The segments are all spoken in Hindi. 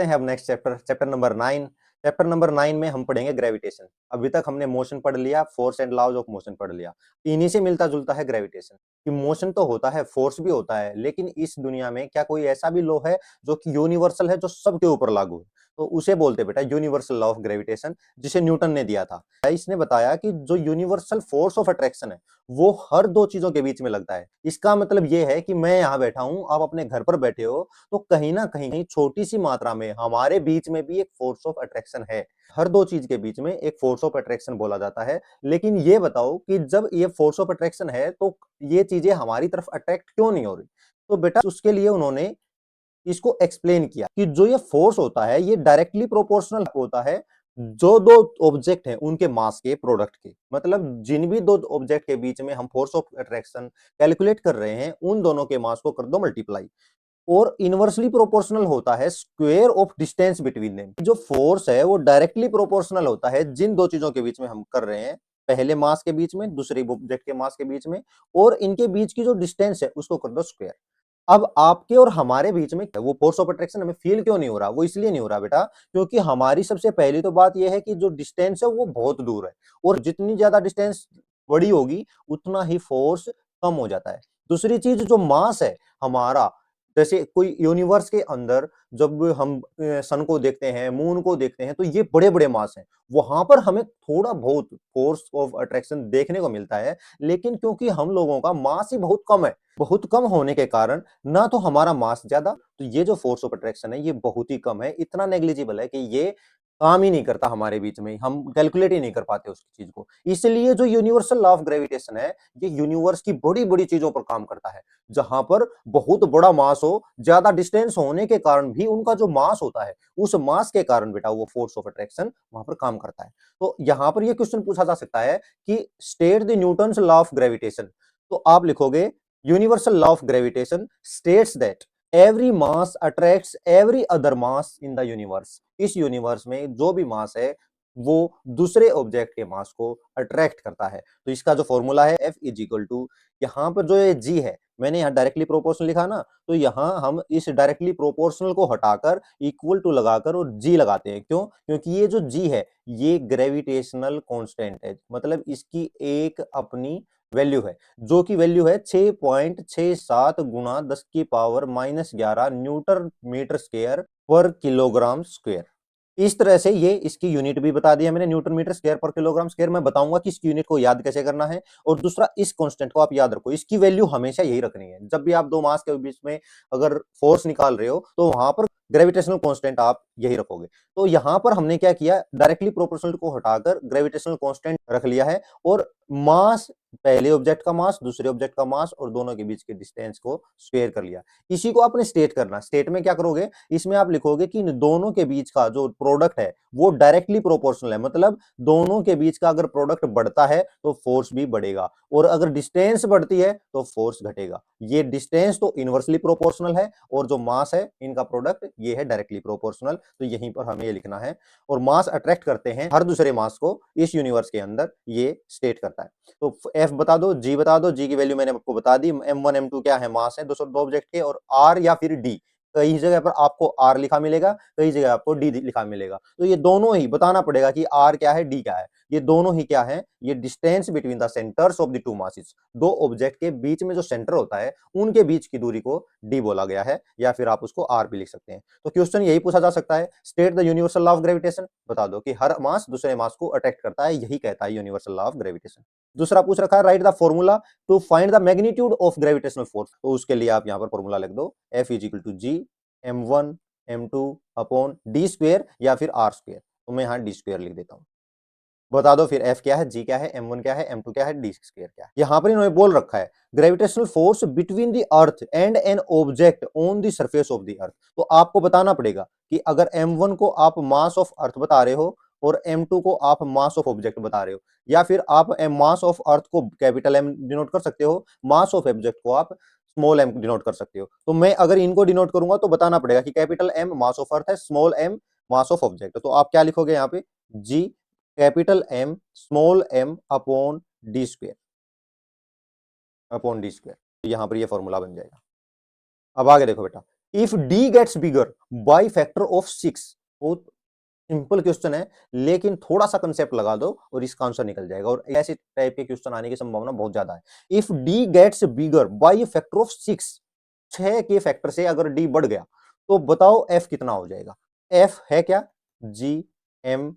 हैं अब next chapter number 9। Chapter number 9 में हम पढ़ेंगे ग्रेविटेशन। अभी तक हमने मोशन पढ़ लिया, force and laws of motion पढ़ लिया। इन्हीं से मिलता जुलता है ग्रेविटेशन कि मोशन तो होता है, फोर्स भी होता है, लेकिन इस दुनिया में क्या कोई ऐसा भी लॉ है जो कि यूनिवर्सल है, जो सबके ऊपर लागू है? तो उसे बोलते बेटा यूनिवर्सल लॉ ऑफ ग्रेविटेशन, जिसे न्यूटन ने दिया था। इसने बताया कि जो यूनिवर्सल फोर्स ऑफ अट्रैक्शन है वो हर दो चीजों के बीच में लगता है। इसका मतलब ये है कि मैं यहाँ बैठा हूं, आप अपने घर पर बैठे हो, तो कहीं ना कहीं छोटी सी मात्रा में हमारे बीच में भी एक फोर्स ऑफ अट्रैक्शन है। हर दो चीज के बीच में एक फोर्स ऑफ अट्रैक्शन बोला जाता है। लेकिन ये बताओ कि जब ये फोर्स ऑफ अट्रैक्शन है तो ये चीजें हमारी तरफ अट्रैक्ट क्यों नहीं हो रही? तो बेटा उसके लिए उन्होंने इसको एक्सप्लेन किया कि जो ये फोर्स होता है ये डायरेक्टली प्रोपोर्शनल होता है जो दो ऑब्जेक्ट हैं उनके मास के प्रोडक्ट के। मतलब जिन भी दो ऑब्जेक्ट के बीच में हम फोर्स ऑफ अट्रैक्शन कैलकुलेट कर रहे हैं उन दोनों के मास को कर दो मल्टीप्लाई। और इनवर्सली प्रोपोर्शनल होता है square of distance between them. जो फोर्स है वो डायरेक्टली प्रोपोर्शनल होता है जिन दो चीजों के बीच में हम कर रहे हैं, पहले मास के बीच में, दूसरे ऑब्जेक्ट के मास के बीच में, और इनके बीच की जो डिस्टेंस है उसको कर दो स्क्वायर। अब आपके और हमारे बीच में वो फोर्स ऑफ अट्रैक्शन हमें फील क्यों नहीं हो रहा? वो इसलिए नहीं हो रहा बेटा क्योंकि हमारी सबसे पहली तो बात यह है कि जो डिस्टेंस है वो बहुत दूर है, और जितनी ज्यादा डिस्टेंस बड़ी होगी उतना ही फोर्स कम हो जाता है। दूसरी चीज जो मास है हमारा, जैसे कोई यूनिवर्स के अंदर जब हम सन को देखते हैं, मून को देखते हैं, तो ये बड़े बड़े मास हैं, वहां पर हमें थोड़ा बहुत फोर्स ऑफ अट्रैक्शन देखने को मिलता है। लेकिन क्योंकि हम लोगों का मास ही बहुत कम है, बहुत कम होने के कारण ना तो हमारा मास ज्यादा, तो ये जो फोर्स ऑफ अट्रैक्शन है ये बहुत ही कम है, इतना नेग्लिजिबल है कि ये काम ही नहीं करता हमारे बीच में, हम कैलकुलेट ही नहीं कर पाते उस चीज को। इसलिए जो यूनिवर्सल लॉ ऑफ ग्रेविटेशन है ये यूनिवर्स की बड़ी बड़ी चीजों पर काम करता है, जहां पर बहुत बड़ा मास हो, ज्यादा डिस्टेंस होने के कारण भी उनका जो मास होता है उस मास के कारण बेटा वो फोर्स ऑफ अट्रैक्शन वहां पर काम करता है। तो यहां पर ये क्वेश्चन पूछा जा सकता है कि state the Newton's law of gravitation. तो आप लिखोगे universal law of gravitation states that every mass attracts every other mass in the universe. इस यूनिवर्स में जो भी मास है वो दूसरे ऑब्जेक्ट के मास को अट्रैक्ट करता है। तो इसका जो फॉर्मूला है F इज इक्वल टू, यहाँ पर जो ये G है, मैंने यहाँ डायरेक्टली प्रोपोर्शनल लिखा ना, तो यहाँ हम इस डायरेक्टली प्रोपोर्शनल को हटाकर इक्वल टू लगाकर और G लगाते हैं। क्यों? क्योंकि ये जो G है ये ग्रेविटेशनल कांस्टेंट है, मतलब इसकी एक अपनी वैल्यू है, जो की वैल्यू है 6.67 गुणा 10 की पावर -11 न्यूटन मीटर स्क्वायर पर किलोग्राम स्क्वायर। इस तरह से ये इसकी यूनिट भी बता दिया मैंने, न्यूटन मीटर स्क्वायर पर किलोग्राम स्क्वायर। मैं बताऊंगा कि इसकी यूनिट को याद कैसे करना है। और दूसरा, इस कांस्टेंट को आप याद रखो, इसकी वैल्यू हमेशा यही रखनी है। जब भी आप दो मास के बीच में अगर फोर्स निकाल रहे हो तो वहां पर ग्रेविटेशनल कांस्टेंट आप यही रखोगे। तो यहां पर हमने क्या किया, डायरेक्टली प्रोपोर्शनल को हटाकर ग्रेविटेशनल कांस्टेंट रख लिया है, और मास, पहले ऑब्जेक्ट का मास, दूसरे ऑब्जेक्ट का मास और दोनों के बीच के डिस्टेंस को स्क्वायर कर लिया। इसी को आपने स्टेट करना। स्टेट में क्या करोगे, इसमें आप लिखोगे कि इन दोनों के बीच का जो प्रोडक्ट है वो डायरेक्टली प्रोपोर्शनल है, मतलब दोनों के बीच का अगर प्रोडक्ट बढ़ता है तो फोर्स भी बढ़ेगा, और अगर डिस्टेंस बढ़ती है तो फोर्स घटेगा। ये डिस्टेंस तो इनवर्सली प्रोपोर्शनल है, और जो मास है इनका प्रोडक्ट ये है डायरेक्टली प्रोपोर्शनल। तो यहीं पर हमें ये लिखना है। और मास अट्रैक्ट करते हैं हर दूसरे मास को इस यूनिवर्स के अंदर, ये स्टेट करता है। तो F बता दो, G बता दो। G की वैल्यू मैंने आपको बता दी, M1 M2 क्या है, मास है दो ऑब्जेक्ट के, और R या फिर D, कई जगह पर आपको R लिखा मिलेगा, कई जगह आपको D लिखा मिलेगा। तो ये दोनों ही बताना पड़ेगा कि R क्या है, D क्या है। ये दोनों ही क्या है, ये distance between the centres of the two masses. दो ऑब्जेक्ट के बीच में जो सेंटर होता है उनके बीच की दूरी को D बोला गया है, या फिर आप उसको R भी लिख सकते हैं। तो क्वेश्चन यही पूछा जा सकता है, state the universal law of gravitation. बता दो कि हर मास दूसरे मास को अट्रैक्ट करता है, यही कहता है यूनिवर्सल लॉ ऑफ ग्रेविटेशन। दूसरा पूछ रखा है, write the formula to find the magnitude of gravitational force. तो उसके लिए आप यहां पर फॉर्मूला लिख दो, F is equal to G M1 M2 upon D square या फिर R स्क्वायर। तो मैं यहां D स्क्वायर लिख देता हूं। बता दो फिर F क्या है, G क्या है, M1 क्या है, M2 क्या है, D स्क्वायर क्या है। यहां पर इन्होंने बोल रखा है gravitational force between the earth and an object on the surface of the earth. तो आपको बताना पड़ेगा कि अगर M1 को आप मास ऑफ अर्थ बता रहे हो और M2 को आप मास ऑफ ऑब्जेक्ट बता रहे हो, या फिर आप मास ऑफ अर्थ को कैपिटल M डिनोट कर सकते हो, मास ऑफ ऑब्जेक्ट को आप स्मॉल m डिनोट कर सकते हो। तो मैं अगर इनको डिनोट करूंगा तो बताना पड़ेगा कि capital M mass of earth है, small m mass of object. तो आप क्या लिखोगे यहाँ पे, G capital M small m upon D square, upon D square. यहां पर ये फॉर्मूला बन जाएगा। अब आगे देखो बेटा, if D gets bigger by factor of 6, बहुत सिंपल क्वेश्चन है, लेकिन थोड़ा सा कंसेप्ट लगा दो और इसका आंसर निकल जाएगा, और ऐसे टाइप के क्वेश्चन आने की संभावना बहुत ज्यादा है। If D gets bigger by factor of 6, 6 के फैक्टर से अगर डी बढ़ गया तो बताओ एफ कितना हो जाएगा। एफ है क्या, G M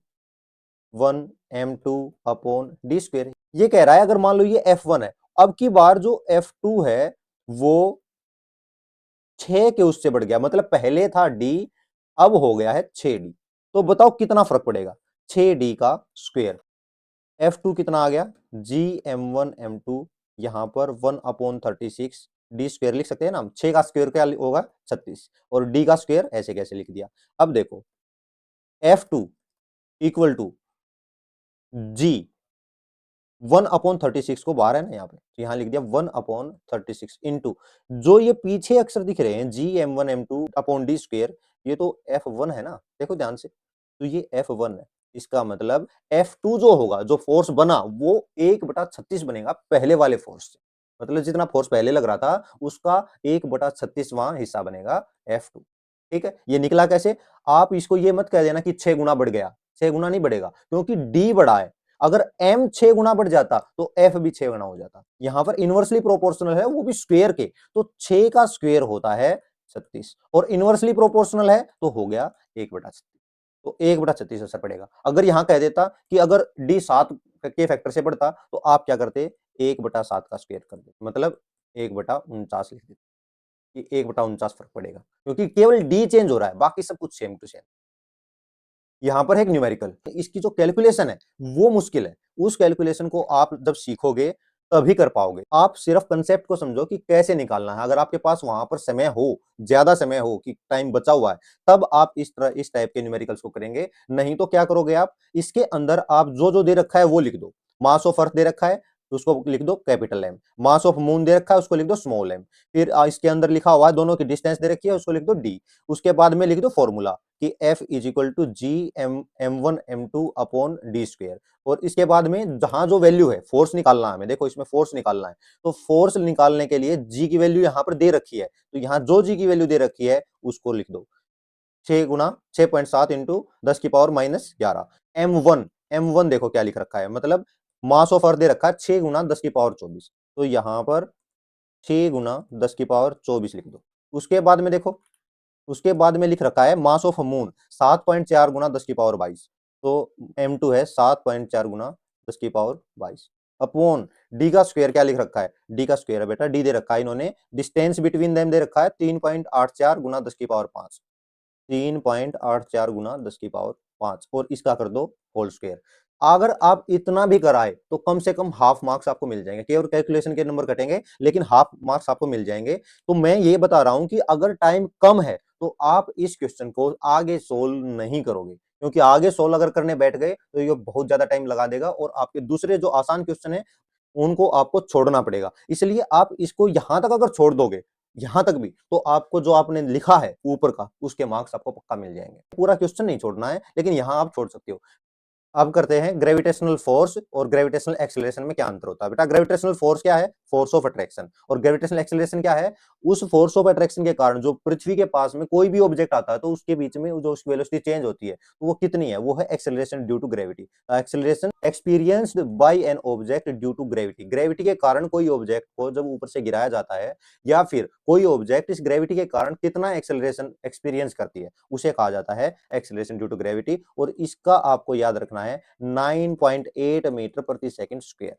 1 m2 upon D square. ये कह रहा है अगर मान लो ये f1 है, अब की बार जो f2 है वो 6 के उससे बढ़ गया, मतलब पहले था d, अब हो गया है 6d, तो बताओ कितना फर्क पड़ेगा। 6d का स्क्वायर, f2 कितना आ गया, जी m1 m2, यहां पर 1 अपॉन 36 डी स्क्वायर लिख सकते हैं ना हम। 6 का स्क्वायर क्या होगा 36, और डी का स्क्वायर ऐसे कैसे लिख दिया। अब देखो f2 equal to ji 1 upon 36 को बाहर है ना यहाँ पे, तो यहाँ लिख दिया 1 अपॉन 36 इंटू जो ये पीछे अक्षर दिख रहे हैं जी m1 m2 upon D square, ये तो f1 है ना, देखो ध्यान से, तो ये f1 है। इसका मतलब f2 जो होगा, जो फोर्स बना वो 1/36 बनेगा पहले वाले फोर्स से, मतलब जितना फोर्स पहले लग रहा था उसका 1/36 वहां हिस्सा बनेगा f2। ठीक है, ये निकला कैसे, आप इसको ये मत कह देना कि 6 गुना बढ़ गया, 6 गुना नहीं बढ़ेगा क्योंकि d बढ़ा है। अगर m 6 गुना बढ़ जाता तो f भी 6 गुना हो जाता। यहां पर इनवर्सली प्रोपोर्शनल है, वो भी स्क्वायर के, तो 6 का स्क्वायर होता है 36, और इनवर्सली प्रोपोर्शनल है तो हो गया 1/36, तो 1/36 असर पड़ेगा। अगर यहां कह देता कि अगर d 7 के फैक्टर से बढ़ता तो आप क्या करते, 1/7 का स्क्वायर कर देते, मतलब 1/49 लिख देते कि 1/49 फर्क पड़ेगा, क्योंकि केवल d चेंज हो रहा है, बाकी सब कुछ सेम टू सेम। यहां पर है एक न्यूमेरिकल, इसकी जो कैलकुलेशन है वो मुश्किल है, उस कैलकुलेशन को आप जब सीखोगे तभी कर पाओगे। आप सिर्फ कंसेप्ट को समझो कि कैसे निकालना है। अगर आपके पास वहां पर समय हो, ज्यादा समय हो कि टाइम बचा हुआ है, तब आप इस टाइप के न्यूमेरिकल्स को करेंगे। नहीं तो क्या करोगे आप, इसके अंदर आप जो जो दे रखा है वो लिख दो। मास ऑफ अर्थ दे रखा है तो उसको लिख दो capital M, mass of moon दे रखा है उसको लिख दो स्मॉल एम, फिर इसके अंदर लिखा हुआ है दोनों की डिस्टेंस दे रखी है उसको लिख दो डी, उसके बाद में लिख दो फॉर्मूला कि F is equal to G m1 m2 upon D square, और इसके बाद में जहां जो वैल्यू है फोर्स निकालना है हमें, देखो इसमें फोर्स निकालना है, तो फोर्स निकालने के लिए जी की वैल्यू यहां पर दे रखी है, तो यहां जो जी की वैल्यू दे रखी है उसको लिख दो 6 गुना 6.7 इंटू 10⁻11 m1 देखो क्या लिख रखा है, मतलब मास ऑफ अर्थ दे रखा है 6 गुना 10⁻24, तो यहां पर 6 गुना 10⁻24 लिख दो। उसके बाद में देखो, उसके बाद में लिख रखा है मास ऑफ मून 7.4 गुना 10⁻22, तो m2 है 7.4 गुना 10⁻22 अपॉन डी का स्क्वायर क्या लिख रखा है, डी का स्क्वायर है बेटा, डी दे रखा है इन्होंने, डिस्टेंस बिटवीन देम दे रखा है 3.84 गुना 10⁻5, 3.84 गुना 10⁻5, और इसका कर दो होल स्क्वायर। अगर आप इतना भी कराए तो कम से कम हाफ मार्क्स आपको मिल जाएंगे, केवल कैलकुलेशन के नंबर कटेंगे लेकिन हाफ मार्क्स आपको मिल जाएंगे। तो मैं ये बता रहा हूं कि अगर टाइम कम है तो आप इस क्वेश्चन को आगे सोल्व नहीं करोगे, क्योंकि आगे सोल्व अगर करने बैठ गए तो ये बहुत ज्यादा टाइम लगा देगा और आपके दूसरे जो आसान क्वेश्चन है उनको आपको छोड़ना पड़ेगा। इसलिए आप इसको यहां तक अगर छोड़ दोगे, यहां तक भी, तो आपको जो आपने लिखा है ऊपर का उसके मार्क्स आपको पक्का मिल जाएंगे। पूरा क्वेश्चन नहीं छोड़ना है, लेकिन यहां आप छोड़ सकते हो। अब करते हैं ग्रेविटेशनल फोर्स और ग्रेविटेशनल एक्सेलरेशन में क्या अंतर होता है। बेटा ग्रेविटेशनल फोर्स क्या है, फोर्स ऑफ अट्रैक्शन, और ग्रेविटेशनल एक्सेलरेशन क्या है, उस फोर्स ऑफ अट्रैक्शन के कारण जो पृथ्वी के पास में कोई भी ऑब्जेक्ट आता है तो उसके बीच में जो उसकी वेलोसिटी चेंज होती है तो वो कितनी है, वो है acceleration due to gravity. Acceleration experienced by an object due to gravity, gravity के कारण कोई ऑब्जेक्ट को जब ऊपर से गिराया जाता है या फिर कोई ऑब्जेक्ट इस ग्रेविटी के कारण कितना एक्सेलरेशन एक्सपीरियंस करती है उसे कहा जाता है एक्सेलरेशन ड्यू टू ग्रेविटी, और इसका आपको याद रखना है 9.8 मीटर प्रति सेकंड स्क्वायर।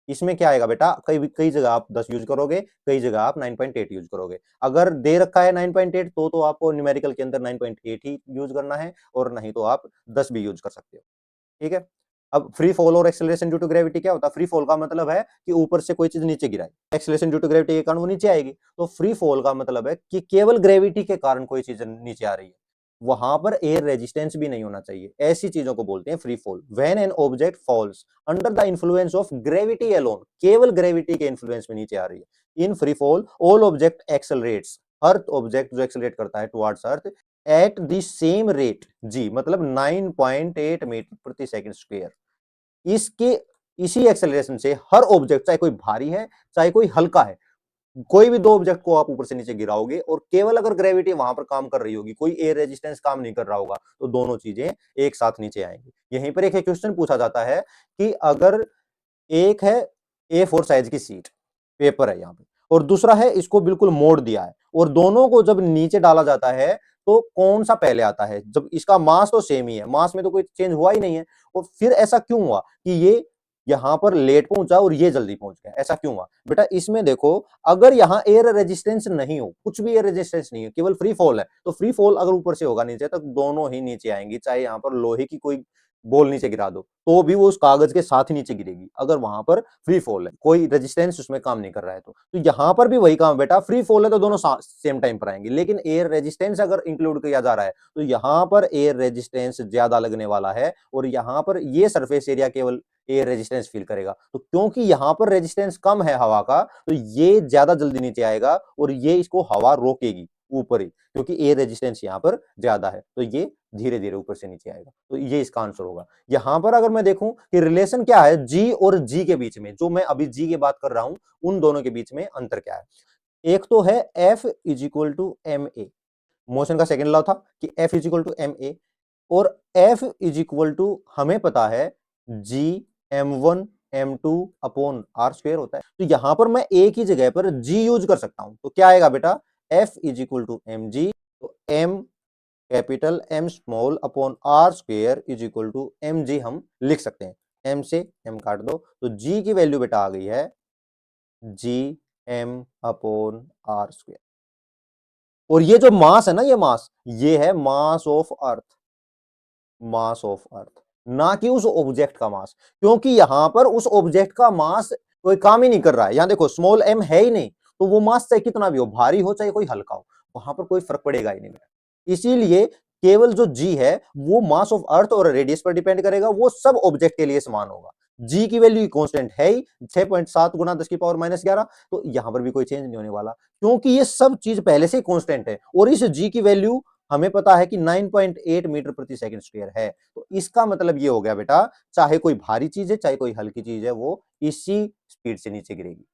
इसमें क्या आएगा बेटा, कई कई जगह आप 10 यूज करोगे, कई जगह आप 9.8 यूज करोगे। अगर दे रखा है 9.8 तो आपको न्यूमेरिकल के अंदर 9.8 ही यूज करना है, और नहीं तो आप 10 भी यूज कर सकते हो। ठीक है, अब फ्री फॉल और एक्सेलरेशन ड्यू टू ग्रेविटी क्या होता है, फ्री फॉल का मतलब है कि ऊपर से कोई चीज नीचे गिराई, एक्सेलरेशन ड्यू टू ग्रेविटी के कारण वो नीचे आएगी, तो फ्री फॉल का मतलब है कि केवल ग्रेविटी के कारण कोई चीज नीचे आ रही है, वहां पर एयर रेजिस्टेंस भी नहीं होना चाहिए, ऐसी चीजों को बोलते हैं free fall. When an object falls under the influence of gravity alone, केवल ग्रेविटी के इन्फ्लुएंस में नीचे आ रही है। In free fall all object accelerates, हर ऑब्जेक्ट जो एक्सेलरेट करता है towards earth at the same rate g, मतलब 9.8 मीटर प्रति सेकंड स्क्वायर। इसके इसी एक्सेलरेशन से हर ऑब्जेक्ट, चाहे कोई भारी है चाहे कोई हल्का है, कोई भी दो ऑब्जेक्ट को आप ऊपर से नीचे गिराओगे और केवल अगर ग्रेविटी वहां पर काम कर रही होगी, कोई एयर रेजिस्टेंस काम नहीं कर रहा होगा, तो दोनों चीजें एक साथ नीचे आएंगी। यहीं पर एक क्वेश्चन पूछा जाता है कि अगर एक है A4 साइज की सीट पेपर है यहाँ पे, और दूसरा है इसको बिल्कुल मोड़ दिया है, और दोनों को जब नीचे डाला जाता है तो कौन सा पहले आता है? जब इसका मास तो सेम ही है, मास में तो कोई चेंज हुआ ही नहीं है, और फिर ऐसा क्यों हुआ कि ये यहां पर लेट पहुंचा और ये जल्दी पहुंच गया? ऐसा क्यों हुआ बेटा? इसमें देखो, अगर यहां एयर रेजिस्टेंस नहीं हो, कुछ भी एयर रेजिस्टेंस नहीं है, केवल फ्री फॉल है, तो फ्री फॉल अगर ऊपर से होगा नीचे, तो दोनों ही नीचे आएंगी। चाहे यहां पर लोहे की कोई बॉल नीचे गिरा दो, तो भी वो उस कागज के साथ ही नीचे गिरेगी, अगर वहां पर फ्री फॉल है, कोई रेजिस्टेंस उसमें काम नहीं कर रहा है। तो यहां पर भी वही काम बेटा, फ्री फॉल है तो दोनों सेम टाइम पर आएंगे, लेकिन एयर रेजिस्टेंस अगर इंक्लूड किया जा रहा है तो यहां पर एयर रेजिस्टेंस ज्यादा लगने वाला है, और यहां पर ये सरफेस एरिया केवल एयर रेजिस्टेंस फील करेगा। तो क्योंकि यहां पर रेजिस्टेंस कम है हवा का, तो ये ज्यादा जल्दी नीचे आएगा और ये इसको हवा रोकेगी ऊपर ही, क्योंकि एयर रेजिस्टेंस यहां पर ज्यादा है, तो ये धीरे धीरे ऊपर से नीचे आएगा। तो ये इसका आंसर होगा। यहां पर अगर मैं देखूं कि रिलेशन क्या है जी और जी के बीच में, जो मैं अभी जी की बात कर रहा हूं, उन दोनों के बीच में अंतर क्या है? एक तो है F is equal to M A, motion का सेकेंड लॉ था कि F is equal to M A, और F इज इक्वल टू हमें पता है जी M1 M2 upon R square होता है। तो यहां पर मैं एक ही जगह पर G यूज कर सकता हूं, तो क्या आएगा बेटा? F is equal to M G, तो M capital M small upon R square is equal to M G हम लिख सकते हैं। M से M काट दो, तो G की वैल्यू बेटा आ गई है G M upon R square. और ये जो मास है ना, ये मास, ये है मास ऑफ अर्थ, मास ऑफ अर्थ, ना कि उस ऑब्जेक्ट का मास, क्योंकि यहां पर उस ऑब्जेक्ट का मास कोई काम ही नहीं कर रहा है। यहां देखो स्मॉल m है ही नहीं, तो वो मास चाहे कितना भी हो, भारी हो चाहे कोई हल्का हो, वहां पर कोई फर्क पड़ेगा ही नहीं। इसीलिए केवल जो g है वो मास ऑफ अर्थ और रेडियस पर डिपेंड करेगा, वो सब ऑब्जेक्ट के लिए समान होगा। g की वैल्यू कांस्टेंट है ही 6.7 गुना 10 की पावर -11, तो यहां पर भी कोई चेंज नहीं होने वाला, क्योंकि ये सब चीज पहले से ही कांस्टेंट है, और इस g की वैल्यू हमें पता है कि 9.8 मीटर प्रति सेकंड स्क्वायर है। तो इसका मतलब ये हो गया बेटा, चाहे कोई भारी चीज है चाहे कोई हल्की चीज है, वो इसी स्पीड से नीचे गिरेगी।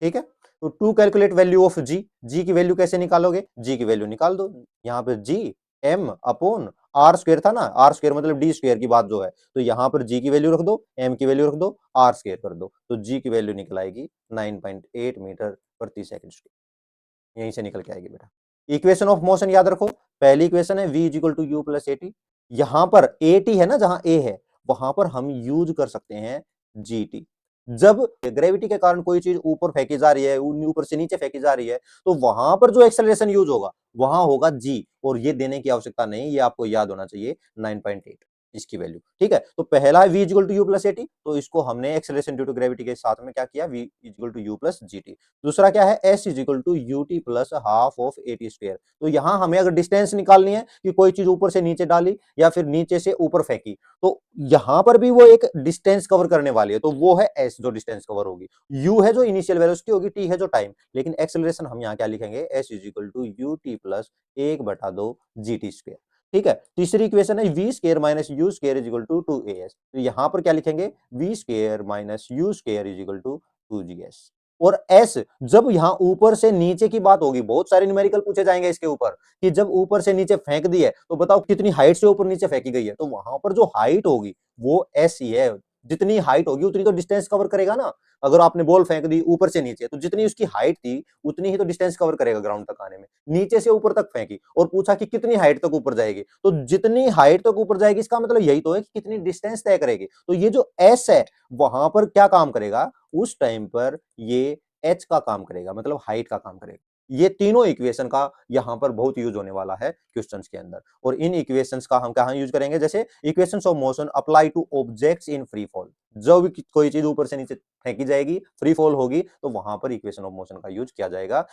ठीक है, तो टू कैलकुलेट वैल्यू ऑफ जी, जी की वैल्यू कैसे निकालोगे? जी की वैल्यू निकाल दो, यहाँ पे G M upon R square था ना, आर स्क्वायर मतलब डी स्क्वायर की बात जो है, तो यहां पर जी की वैल्यू रख दो, एम की वैल्यू रख दो, आर स्क्वायर कर दो, तो जी की वैल्यू निकल आएगी 9.8 मीटर प्रति सेकंड स्क्वायर, यहीं से निकल के आएगी बेटा। इक्वेशन ऑफ मोशन याद रखो, पहली इक्वेशन है v is equal to U plus A T, यहां पर ए टी है ना, जहां ए है वहां पर हम यूज कर सकते हैं जी टी। जब ग्रेविटी के कारण कोई चीज ऊपर फेंकी जा रही है, ऊपर से नीचे फेंकी जा रही है, तो वहां पर जो एक्सेलरेशन यूज होगा वहां होगा जी, और ये देने की आवश्यकता नहीं, ये आपको याद होना चाहिए 9.8 इसकी वैल्यू। ठीक है, तो पहला है v equal to U plus A T, तो इसको हमने एक्सेलरेशन ड्यू टू ग्रेविटी के साथ में क्या किया, v equal to U plus G T. दूसरा क्या है, s is equal to U T plus half of A T square. तो यहां हमें अगर डिस्टेंस निकालनी है कि कोई चीज ऊपर से नीचे डाली या फिर नीचे से ऊपर फेंकी, तो यहां पर भी वो एक डिस्टेंस कवर करने वाली है, तो वो है s जो डिस्टेंस कवर होगी, u है जो इनिशियल वेलोसिटी होगी, t है जो टाइम, लेकिन एक्सेलरेशन हम यहाँ क्या लिखेंगे, s is equal to U T plus 1/2 G T square. ठीक है, तीसरी इक्वेशन है v square minus U square is equal to 2as, तो यहां पर क्या लिखेंगे, v square minus U square is equal to 2gs। और s जब यहां ऊपर से नीचे की बात होगी, बहुत सारे न्यूमेरिकल पूछे जाएंगे इसके ऊपर कि जब ऊपर से नीचे फेंक दी है तो बताओ कितनी हाइट से ऊपर नीचे फेंकी गई है, तो वहां पर जो हाइट होगी वो s ही है। जितनी हाइट होगी उतनी तो डिस्टेंस कवर करेगा ना। अगर आपने बॉल फेंक दी ऊपर से नीचे, तो जितनी उसकी हाइट थी उतनी ही तो डिस्टेंस कवर करेगा ग्राउंड तक आने में। नीचे से ऊपर तक फेंकी और पूछा कि कितनी हाइट तक ऊपर जाएगी, तो जितनी हाइट तक ऊपर जाएगी इसका मतलब यही तो है कि कितनी डिस्टेंस तय करेगी। तो ये जो s है वहां पर क्या काम करेगा, उस टाइम पर ये h का काम करेगा, मतलब हाइट का काम करेगा। ये तीनों इक्वेशन का यहां पर बहुत यूज होने वाला है क्वेश्चंस के अंदर, और इन इक्वेशंस का हम कहां यूज करेंगे, जैसे equations of motion apply two objects in free fall. जब भी कोई चीज ऊपर से नीचे फेंकी जाएगी, फ्री फॉल होगी, तो वहां पर इक्वेशन ऑफ मोशन का यूज किया जाएगा।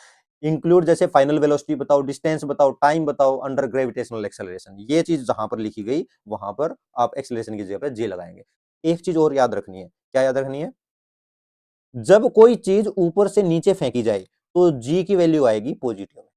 इंक्लूड जैसे फाइनल वेलोसिटी बताओ, डिस्टेंस बताओ, टाइम बताओ अंडर ग्रेविटेशनल एक्सेलरेशन, ये चीज जहां पर लिखी गई वहां पर आप एक्सेलरेशन की जगह पर जे लगाएंगे। एक चीज और याद रखनी है, क्या याद रखनी है, जब कोई चीज ऊपर से नीचे फेंकी जाए तो जी की वैल्यू आएगी पॉजिटिव में,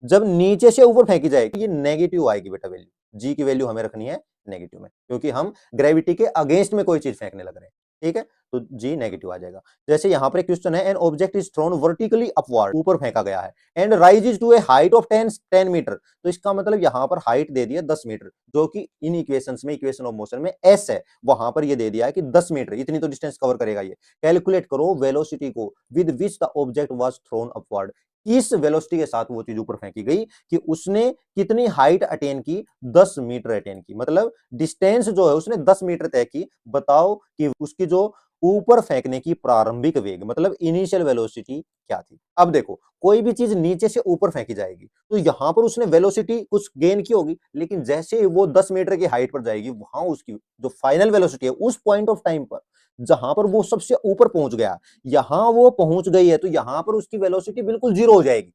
जब नीचे से ऊपर फेंकी जाएगी ये नेगेटिव आएगी बेटा वैल्यू। जी की वैल्यू हमें रखनी है नेगेटिव में, क्योंकि हम ग्रेविटी के अगेंस्ट में कोई चीज फेंकने लग रहे हैं। ठीक है, तो जी नेगेटिव आ जाएगा। जैसे यहाँ पर एक क्वेश्चन है, an object is thrown vertically upward, ऊपर फेंका गया है, and rises to a height of 10 meter, तो इसका मतलब यहाँ पर हाइट दे दिया 10 मीटर, जो कि इन इक्वेशंस में, इक्वेशन ऑफ मोशन में एस है, वहां पर ये दे दिया है कि 10 मीटर, इतनी तो डिस्टेंस कवर करेगा ये। कैलकुलेट करो वेलोसिटी को with which the object was thrown upward, किस वेलोसिटी के साथ वो चीज ऊपर फेंकी गई, कि उसने कितनी हाइट अटेन की, 10 मीटर अटेन की, मतलब डिस्टेंस जो है उसने 10 मीटर तय की। बताओ कि उसकी जो ऊपर फेंकने की प्रारंभिक वेग, मतलब इनिशियल वेलोसिटी क्या थी। अब देखो, कोई भी चीज नीचे से ऊपर फेंकी जाएगी तो यहां पर उसने वेलोसिटी कुछ गेन की होगी, लेकिन जैसे वो 10 मीटर की हाइट पर जाएगी, वहां उसकी जो फाइनल वेलोसिटी है उस पॉइंट ऑफ टाइम पर जहां पर वो सबसे ऊपर पहुंच गया, यहां वो पहुंच गई है, तो यहां पर उसकी वेलोसिटी बिल्कुल जीरो हो जाएगी।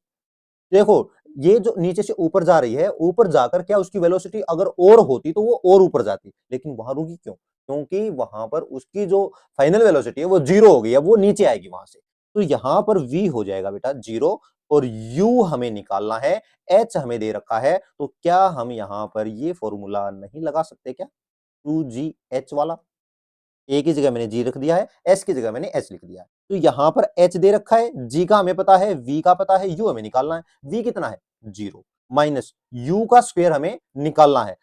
देखो, ये जो नीचे से ऊपर जा रही है, ऊपर जाकर क्या उसकी वेलोसिटी अगर और होती तो वो और ऊपर जाती, लेकिन वहां रुकी क्यों? क्योंकि वहां पर उसकी जो फाइनल वेलोसिटी है वो जीरो हो गई है, वो नीचे आएगी वहां से। तो यहां पर v हो जाएगा बेटा जीरो, और u हमें निकालना है, h हमें दे रखा है, तो क्या हम यहां पर ये फॉर्मूला नहीं लगा सकते क्या, 2gh वाला? ए की जगह मैंने जी रख दिया है, एस की जगह मैंने एच लिख दिया है। तो यहां पर एच दे रखा है, जी का हमें पता है, वी का पता है, यू हमें निकालना है। वी कितना है? जीरो, माइनस यू का स्क्वायर हमें निकालना है।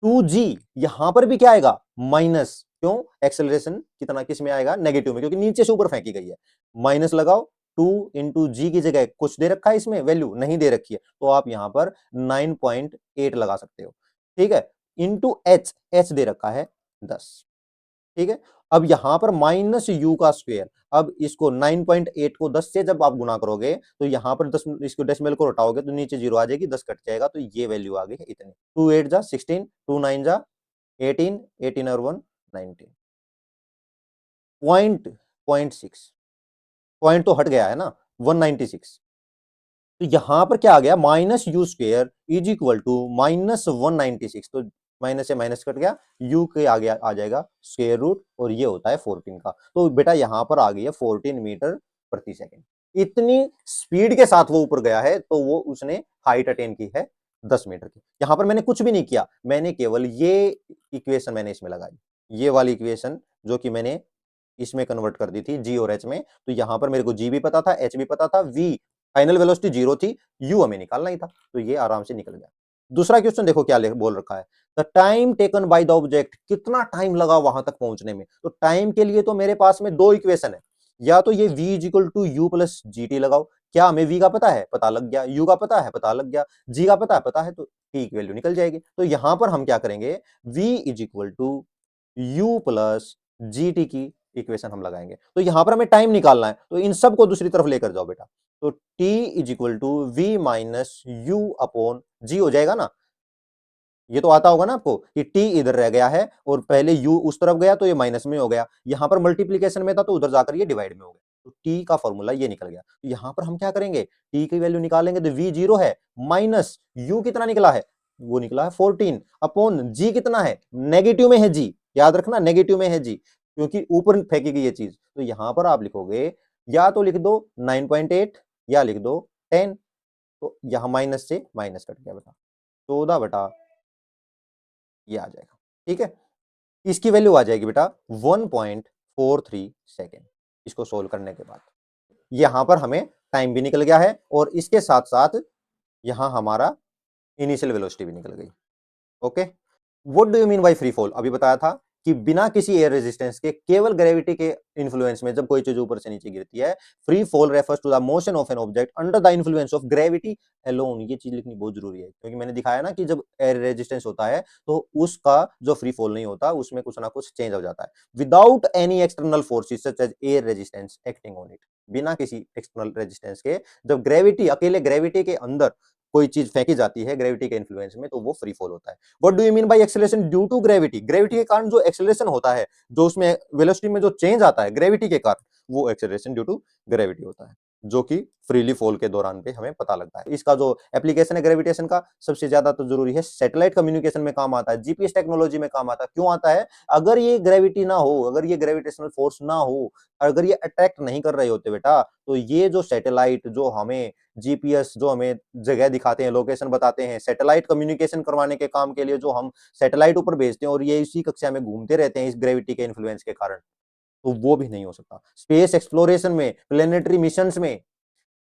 2g, यहां पर भी क्या आएगा? माइनस, क्यों? एक्सेलरेशन कितना किस में आएगा? नेगेटिव में, क्योंकि नीचे से ऊपर फेंकी गई है। माइनस लगाओ, 2 इंटू जी की जगह कुछ दे रखा है, इसमें वैल्यू नहीं दे रखी है, तो आप यहां पर 9.8 लगा सकते हो। ठीक है, इंटू एच, एच दे रखा है 10। ठीक है, अब यहां पर माइनस यू का स्क्वायर, अब इसको 9.8 को 10 से जब आप गुना करोगे तो यहां पर 10, इसको डेसिमल को हटाओगे तो नीचे जीरो आ जाएगी, 10 कट जाएगा, तो ये वैल्यू आ गई है इतनी। 2 8 जा 16, 2 9 जा 18, 18 और 1 19, पॉइंट, 0.6, पॉइंट तो हट गया है ना, 196। तो यहां पर क्या आ गया? Minus U square is equal to minus 196, तो माइनस से माइनस कट गया, यू के आगे आ जाएगा स्क्वेयर रूट, और ये होता है 14 का। तो बेटा यहां पर आ गई है 14 मीटर प्रति सेकंड। इतनी स्पीड के साथ वो ऊपर गया है, तो वो उसने हाइट अटेन की है 10 मीटर की। यहां पर मैंने कुछ भी नहीं किया, मैंने केवल ये इक्वेशन मैंने इसमें लगाई, ये वाली इक्वेशन जो कि मैंने इसमें कन्वर्ट कर दी थी जी और एच में। तो यहां पर मेरे को जी भी पता था, एच भी पता था, वी फाइनल वेलोसिटी जीरो थी, यू हमें निकालना ही था, तो ये आराम से निकल गया। दूसरा क्वेश्चन देखो क्या बोल रखा है, the time taken by the object, कितना टाइम लगा वहां तक पहुंचने में। तो टाइम के लिए तो मेरे पास में दो इक्वेशन है, या तो ये v is equal to U plus G T लगाओ, क्या हमें v का पता है? पता लग गया। u का पता है? पता लग गया। g का पता है? पता है, तो t की वैल्यू निकल जाएगी। तो यहां पर हम क्या करेंगे, v is equal to U plus G T की इक्वेशन हम लगाएंगे। तो यहां पर हमें टाइम निकालना है, तो इन सबको दूसरी तरफ लेकर जाओ बेटा, तो t is equal to v minus u upon g हो जाएगा ना। ये तो आता होगा ना आपको कि t इधर रह गया है और पहले u उस तरफ गया तो ये माइनस में हो गया, यहां पर मल्टीप्लीकेशन में था तो उधर जाकर ये डिवाइड में हो गया, तो t का फॉर्मूला ये निकल गया। तो यहां पर हम क्या करेंगे, t की वैल्यू निकालेंगे, तो v जीरो है, माइनस u कितना निकला है? वो निकला है 14 अपॉन g कितना है? नेगेटिव में है g, याद रखना नेगेटिव में है g, क्योंकि ऊपर फेंकी गई ये चीज। तो यहां पर आप लिखोगे, या तो लिख दो 9.8 या लिख दो 10, तो यहां माइनस से माइनस कट गया बेटा, 14 बटा ये आ जाएगा। ठीक है, इसकी वैल्यू आ जाएगी बेटा 1.43 सेकेंड, इसको सोल्व करने के बाद। यहां पर हमें टाइम भी निकल गया है और इसके साथ साथ यहां हमारा इनिशियल वेलोसिटी भी निकल गई। Okay, what do you mean by free fall? अभी बताया था कि बिना किसी एयर रेजिस्टेंस के, केवल ग्रेविटी के इन्फ्लुएंस में जब कोई चीज ऊपर से नीचे गिरती है, free fall refers to the motion of an object under the influence of gravity alone. ये चीज लिखनी बहुत जरूरी है, क्योंकि मैंने दिखाया ना कि जब एयर रेजिस्टेंस होता है तो उसका जो फ्री फॉल नहीं होता, उसमें कुछ ना कुछ चेंज हो जाता है, without any external forces such as air resistance acting on it. बिना किसी एक्सटर्नल रेजिस्टेंस के जब ग्रेविटी, अकेले ग्रेविटी के अंदर कोई चीज फेंकी जाती है ग्रेविटी के इन्फ्लुएंस में, तो वो फ्री फॉल होता है। What do you mean by acceleration due to gravity? Gravity के कारण जो एक्सेलरेशन होता है, जो उसमें वेलोसिटी में जो चेंज आता है ग्रेविटी के कारण, वो एक्सेलरेशन ड्यू टू ग्रेविटी होता है, जो कि फ्रीली फॉल के दौरान पे हमें पता लगता है। इसका जो एप्लीकेशन है ग्रेविटेशन का, सबसे ज्यादा तो जरूरी है सैटेलाइट कम्युनिकेशन में काम आता है, जीपीएस टेक्नोलॉजी में काम आता है। क्यों आता है? अगर ये ग्रेविटी ना हो, अगर ये ग्रेविटेशनल फोर्स ना हो, अगर ये अट्रैक्ट नहीं कर रहे होते बेटा, तो ये जो सैटेलाइट जो हमें जीपीएस जो हमें जगह दिखाते हैं, लोकेशन बताते हैं, सैटेलाइट कम्युनिकेशन करवाने के काम के लिए जो हम सैटेलाइट ऊपर भेजते हैं, और ये इसी कक्षा में घूमते रहते हैं इस ग्रेविटी के इन्फ्लुएंस के कारण, तो वो भी नहीं हो सकता। स्पेस एक्सप्लोरेशन में, प्लेनेटरी मिशंस में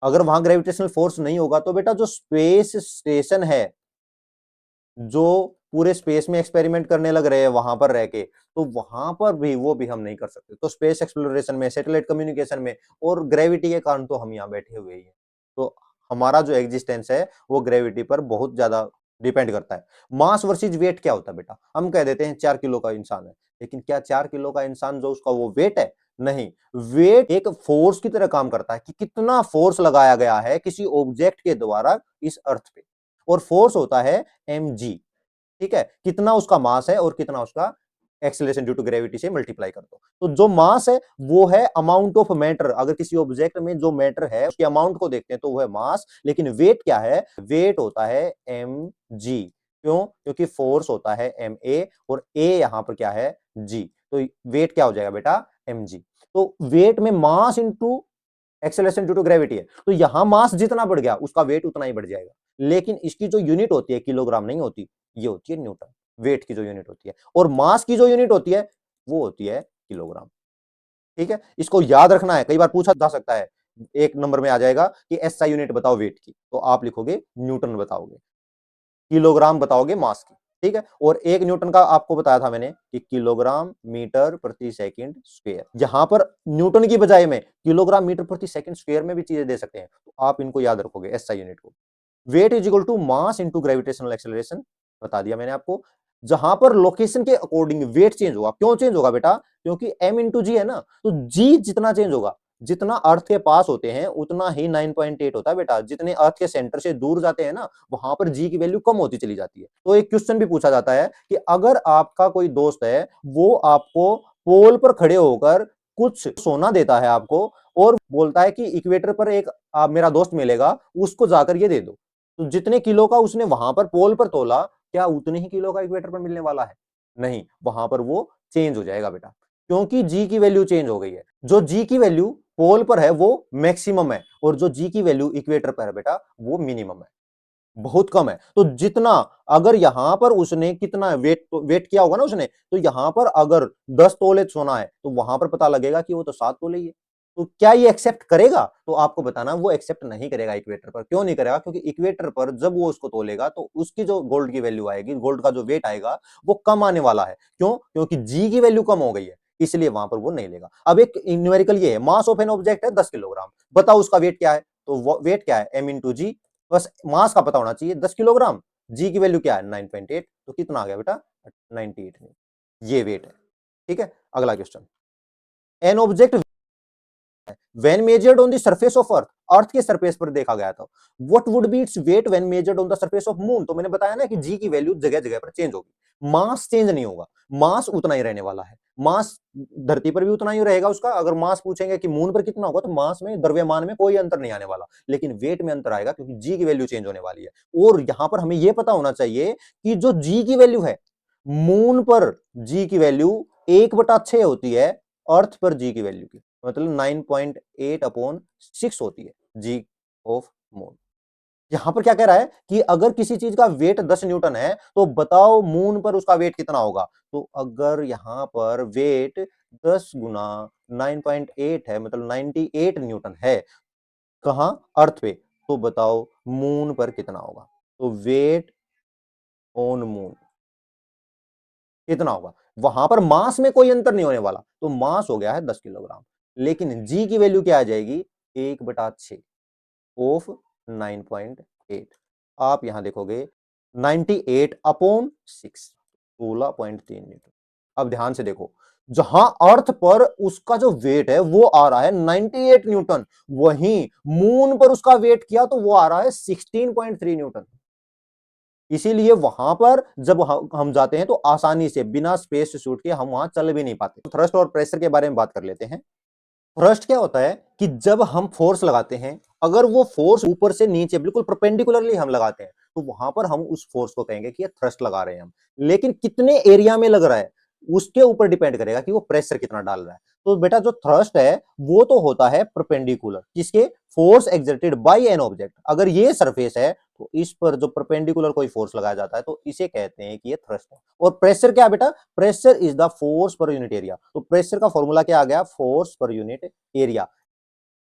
अगर वहां ग्रेविटेशनल फोर्स नहीं होगा तो बेटा जो स्पेस स्टेशन है, जो पूरे स्पेस में एक्सपेरिमेंट करने लग रहे हैं वहां पर रह के, तो वहां पर भी वो भी हम नहीं कर सकते। तो स्पेस एक्सप्लोरेशन में, सैटेलाइट कम्युनिकेशन में और ग्रेविटी के कारण तो हम यहाँ बैठे हुए ही हैं। तो हमारा जो एग्जिस्टेंस है वो ग्रेविटी पर बहुत ज्यादा डिपेंड करता है। मास वर्सेज वेट क्या होता है बेटा? हम कह देते हैं 4 किलो का इंसान है, लेकिन क्या 4 किलो का इंसान जो उसका वो वेट है? नहीं। वेट एक फोर्स की तरह काम करता है कि कितना फोर्स लगाया गया है किसी ऑब्जेक्ट के द्वारा इस अर्थ पे, और फोर्स होता है mg। ठीक है, कितना उसका मास है और कितना उसका एक्सेलरेशन ड्यू टू ग्रेविटी से मल्टीप्लाई कर दो। तो जो मास है वो है अमाउंट ऑफ मैटर। अगर किसी ऑब्जेक्ट में जो मैटर है उसके अमाउंट को देखते हैं तो वो है मास। लेकिन वेट क्या है? वेट होता है mg। क्यों? क्योंकि फोर्स होता है ma और a यहां पर क्या है? g। तो वेट क्या हो जाएगा बेटा? mg। तो वेट में mass into acceleration due to gravity है, तो यहां मास जितना बढ़ गया उसका वेट उतना ही बढ़ जाएगा। लेकिन इसकी जो यूनिट होती है किलोग्राम नहीं होती, ये होती है न्यूटन। वेट की जो यूनिट होती है, और मास की जो यूनिट होती है वो होती है किलोग्राम। ठीक है, इसको याद रखना है, कई बार पूछा जा सकता है। एक नंबर में आ जाएगा कि एसआई यूनिट बताओ वेट की, तो आप लिखोगे न्यूटन बताओगे, किलोग्राम बताओगे मास की। ठीक है, और एक न्यूटन का आपको बताया था मैंने कि किलोग्राम मीटर प्रति सेकंड स्क्वायर। यहां पर न्यूटन की बजाय में किलोग्राम मीटर प्रति सेकंड स्क्वायर में भी चीजें दे सकते हैं, तो आप इनको याद रखोगे एसआई यूनिट को। Weight is equal to mass into gravitational acceleration, बता दिया मैंने आपको। जहां पर लोकेशन के अकॉर्डिंग वेट चेंज होगा। क्यों चेंज होगा बेटा? क्योंकि m इंटू जी है ना, तो जी जितना चेंज होगा, जितना अर्थ के पास होते हैं उतना ही 9.8 होता है बेटा। जितने अर्थ के सेंटर से दूर जाते हैं ना, वहां पर जी की वैल्यू कम होती चली जाती है। तो एक क्वेश्चन भी पूछा जाता है कि अगर आपका कोई दोस्त है, वो आपको पोल पर खड़े होकर कुछ सोना देता है आपको, और बोलता है कि इक्वेटर पर एक मेरा दोस्त मिलेगा, उसको जाकर ये दे दो, तो जितने किलो का उसने वहां पर पोल पर तोला, क्या उतने ही किलो का इक्वेटर पर मिलने वाला है? नहीं, वहां पर वो चेंज हो जाएगा बेटा, क्योंकि जी की वैल्यू चेंज हो गई है। जो जी की वैल्यू पोल पर है वो मैक्सिमम है, और जो जी की वैल्यू इक्वेटर पर है बेटा वो मिनिमम है, बहुत कम है। तो जितना, अगर यहां पर उसने कितना वेट किया होगा ना उसने, तो यहां पर अगर 10 तोले सोना है तो वहां पर पता लगेगा कि वो तो 7 तोले ही है। तो क्या ये एक्सेप्ट करेगा? तो आपको बताना वो एक्सेप्ट नहीं करेगा इक्वेटर पर। क्यों नहीं करेगा? क्योंकि इक्वेटर पर जब वो उसको तोलेगा तो उसकी जो गोल्ड की वैल्यू आएगी, गोल्ड का जो वेट आएगा वो कम आने वाला है। क्यों? क्योंकि जी की वैल्यू कम हो गई है, इसलिए वहां पर वो नहीं लेगा। अब एक न्यूमेरिकल ये है, मास ऑफ एन ऑब्जेक्ट है 10 किलोग्राम, बताओ उसका वेट क्या है? तो वेट क्या है? m इंटू जी। बस मास का पता होना चाहिए 10 किलोग्राम, जी की वैल्यू क्या है? 9.8, तो कितना आ गया बेटा? 98। ये वेट है। ठीक है, अगला question. An object when measured on the surface of earth, अर्थ के सरफेस पर देखा गया था, what would be its weight when measured on the surface of moon? तो मैंने बताया ना कि जी की वैल्यू जगह जगह पर चेंज होगी, मास चेंज नहीं होगा, मास उतना ही रहने वाला है। मास धरती पर भी उतना ही रहेगा उसका। अगर मास पूछेंगे कि मून पर कितना होगा, तो मास में, द्रव्यमान में कोई अंतर नहीं आने वाला, लेकिन वेट में अंतर आएगा, क्योंकि जी की वैल्यू चेंज होने वाली है। और यहां पर हमें यह पता होना चाहिए कि जो जी की वैल्यू है, मून पर जी की वैल्यू 1/6 होती है अर्थ पर जी की वैल्यू की, मतलब 9.8/6 होती है जी ऑफ मून। यहां पर क्या कह रहा है कि अगर किसी चीज का वेट 10 न्यूटन है, तो बताओ मून पर उसका वेट कितना होगा? तो अगर यहां पर वेट 10 गुना 9.8 है, मतलब 98 न्यूटन है, कहां? अर्थ पे, तो बताओ मून पर कितना होगा? तो वेट ऑन मून कितना होगा? वहां पर मास में कोई अंतर नहीं होने वाला, तो मास हो गया है 10 किलोग्राम, लेकिन जी की वैल्यू क्या आ जाएगी? 1/6 ऑफ 9.8। आप यहां देखोगे 98/6, 16.3 न्यूटन। अब ध्यान से देखो, जहां अर्थ पर उसका जो वेट है वो आ रहा है 98 न्यूटन, वहीं मून पर उसका वेट किया तो वो आ रहा है 16.3 न्यूटन। इसीलिए वहां पर जब हम जाते हैं तो आसानी से बिना स्पेस सूट के हम वहां चल भी नहीं पाते। थ्रस्ट और प्रेशर के बारे में बात कर लेते हैं। थ्रस्ट क्या होता है कि जब हम फोर्स लगाते हैं, अगर वो फोर्स ऊपर से नीचे बिल्कुल परपेंडिकुलरली हम लगाते हैं, तो वहां पर हम उस फोर्स को कहेंगे कि ये थ्रस्ट लगा रहे हैं हम। लेकिन कितने एरिया में लग रहा है, उसके ऊपर डिपेंड करेगा कि वो प्रेशर कितना डाल रहा है। तो बेटा जो थ्रस्ट है वो तो होता है परपेंडिकुलर किसके, force exerted by an object. अगर ये सरफेस है तो इस पर जो परपेंडिकुलर कोई फोर्स लगाया जाता है तो इसे कहते हैं कि ये थ्रस्ट है। और प्रेशर क्या है बेटा, pressure is the force per unit area. तो प्रेशर का फॉर्मूला क्या आ गया, force per unit area.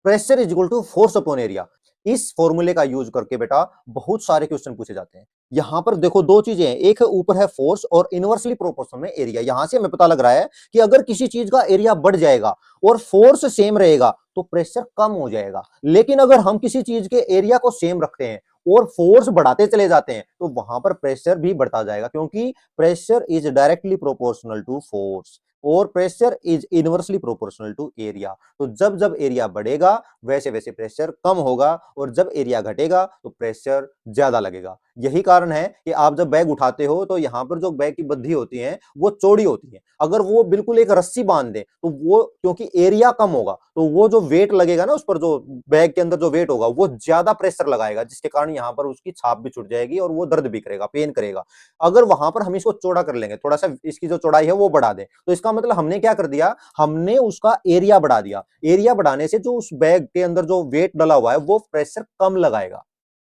Pressure is equal to force upon area. इस फॉर्मूले का यूज करके बेटा बहुत सारे क्वेश्चन पूछे जाते हैं। यहां पर देखो दो चीजें हैं, एक है ऊपर है फोर्स और इनवर्सली प्रोपोर्शनल में एरिया। यहां से हमें पता लग रहा है कि अगर किसी चीज का एरिया बढ़ जाएगा और फोर्स सेम रहेगा तो प्रेशर कम हो जाएगा। लेकिन अगर हम किसी चीज के एरिया को सेम रखते हैं और फोर्स बढ़ाते चले जाते हैं तो वहां पर प्रेशर भी बढ़ता जाएगा, क्योंकि pressure is directly proportional to force और pressure is inversely proportional to area. तो जब जब एरिया बढ़ेगा वैसे वैसे प्रेशर कम होगा और जब एरिया घटेगा तो प्रेशर ज्यादा लगेगा। यही कारण है कि आप जब बैग उठाते हो तो यहां पर जो बैग की बद्धी होती है वो चौड़ी होती है। अगर वो बिल्कुल एक रस्सी बांध दे तो वो, क्योंकि एरिया कम होगा तो वो जो वेट लगेगा ना उस पर, जो बैग के अंदर जो वेट होगा वो ज्यादा प्रेशर लगाएगा, जिसके कारण यहाँ पर उसकी छाप भी छूट जाएगी और वो दर्द भी करेगा, पेन करेगा। अगर वहां पर हम इसको चौड़ा कर लेंगे, थोड़ा सा इसकी जो चौड़ाई है वो बढ़ा दें, तो इसका मतलब हमने क्या कर दिया, हमने उसका एरिया बढ़ा दिया। एरिया बढ़ाने से जो उस बैग के अंदर जो वेट डला हुआ है वो प्रेशर कम लगाएगा।